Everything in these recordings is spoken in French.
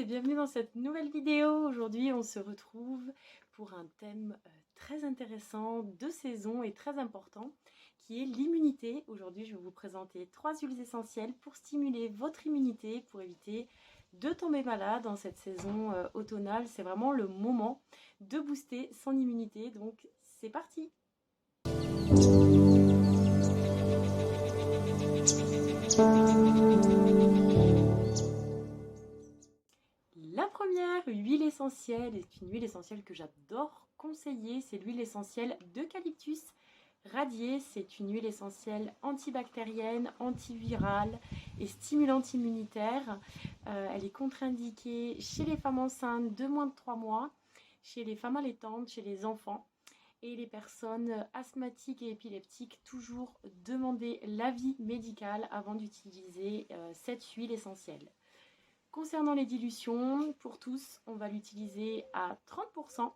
et bienvenue dans cette nouvelle vidéo. Aujourd'hui, on se retrouve pour un thème très intéressant de saison et très important qui est l'immunité. Aujourd'hui, je vais vous présenter 3 huiles essentielles pour stimuler votre immunité, pour éviter de tomber malade dans cette saison automnale. C'est vraiment le moment de booster son immunité. Donc, c'est parti! La première huile essentielle est une huile essentielle que j'adore conseiller, c'est l'huile essentielle d'eucalyptus radié. C'est une huile essentielle antibactérienne, antivirale et stimulante immunitaire. Elle est contre-indiquée chez les femmes enceintes de moins de 3 mois, chez les femmes allaitantes, chez les enfants et les personnes asthmatiques et épileptiques. Toujours demander l'avis médical avant d'utiliser cette huile essentielle. Concernant les dilutions, pour tous, on va l'utiliser à 30%,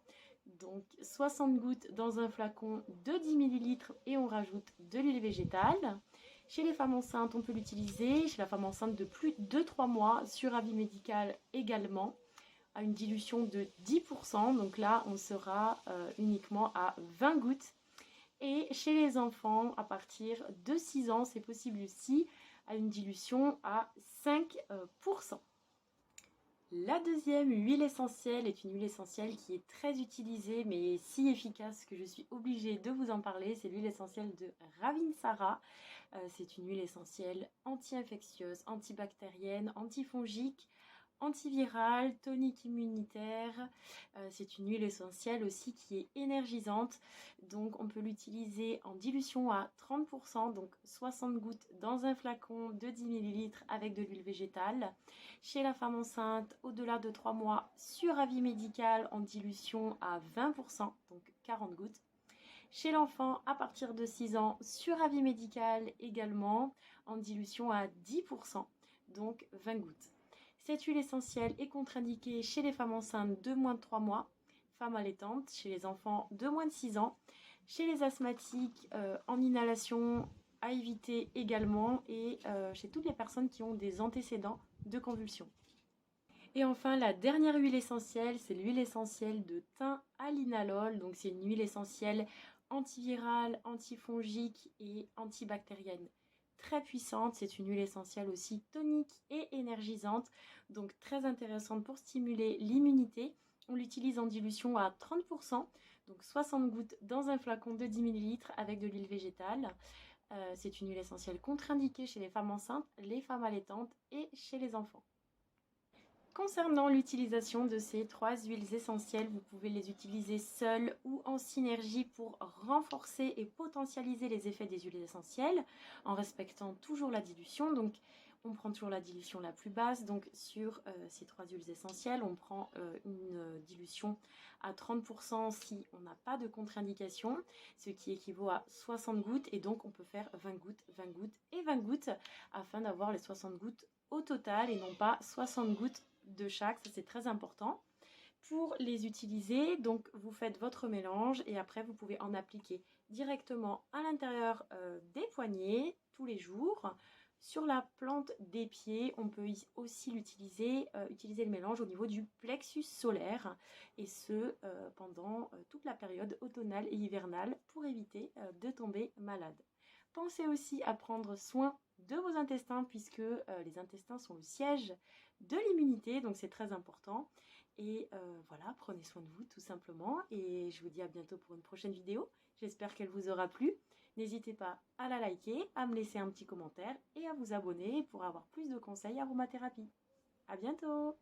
donc 60 gouttes dans un flacon de 10 ml et on rajoute de l'huile végétale. Chez les femmes enceintes, on peut l'utiliser, chez la femme enceinte de plus de 3 mois, sur avis médical également, à une dilution de 10%, donc là on sera uniquement à 20 gouttes. Et chez les enfants, à partir de 6 ans, c'est possible aussi, à une dilution à 5%. La deuxième huile essentielle est une huile essentielle qui est très utilisée mais si efficace que je suis obligée de vous en parler. C'est l'huile essentielle de Ravinsara. C'est une huile essentielle anti-infectieuse, antibactérienne, antifongique, antivirale, tonique immunitaire. C'est une huile essentielle aussi qui est énergisante. Donc on peut l'utiliser en dilution à 30%, donc 60 gouttes dans un flacon de 10 ml avec de l'huile végétale. Chez la femme enceinte au-delà de 3 mois, sur avis médical en dilution à 20%, donc 40 gouttes. Chez l'enfant à partir de 6 ans, sur avis médical également en dilution à 10%, donc 20 gouttes. Cette huile essentielle est contre-indiquée chez les femmes enceintes de moins de 3 mois, femmes allaitantes, chez les enfants de moins de 6 ans, chez les asthmatiques en inhalation à éviter également et chez toutes les personnes qui ont des antécédents de convulsions. Et enfin, la dernière huile essentielle, c'est l'huile essentielle de thym à linalol. Donc c'est une huile essentielle antivirale, antifongique et antibactérienne très puissante. C'est une huile essentielle aussi tonique et énergisante, donc très intéressante pour stimuler l'immunité. On l'utilise en dilution à 30%, donc 60 gouttes dans un flacon de 10 ml avec de l'huile végétale. C'est une huile essentielle contre-indiquée chez les femmes enceintes, les femmes allaitantes et chez les enfants. Concernant l'utilisation de ces 3 huiles essentielles, vous pouvez les utiliser seules ou en synergie pour renforcer et potentialiser les effets des huiles essentielles en respectant toujours la dilution. Donc on prend toujours la dilution la plus basse. Donc sur ces 3 huiles essentielles, on prend une dilution à 30% si on n'a pas de contre-indication, ce qui équivaut à 60 gouttes. Et donc on peut faire 20 gouttes, 20 gouttes et 20 gouttes afin d'avoir les 60 gouttes au total et non pas 60 gouttes de chaque. Ça c'est très important pour les utiliser. Donc vous faites votre mélange et après vous pouvez en appliquer directement à l'intérieur des poignets tous les jours. Sur la plante des pieds, on peut aussi utiliser le mélange au niveau du plexus solaire et ce pendant toute la période automnale et hivernale pour éviter de tomber malade. Pensez aussi à prendre soin de vos intestins puisque les intestins sont le siège de l'immunité, donc c'est très important. Et voilà, prenez soin de vous tout simplement et je vous dis à bientôt pour une prochaine vidéo. J'espère qu'elle vous aura plu. N'hésitez pas à la liker, à me laisser un petit commentaire et à vous abonner pour avoir plus de conseils aromathérapie. À bientôt!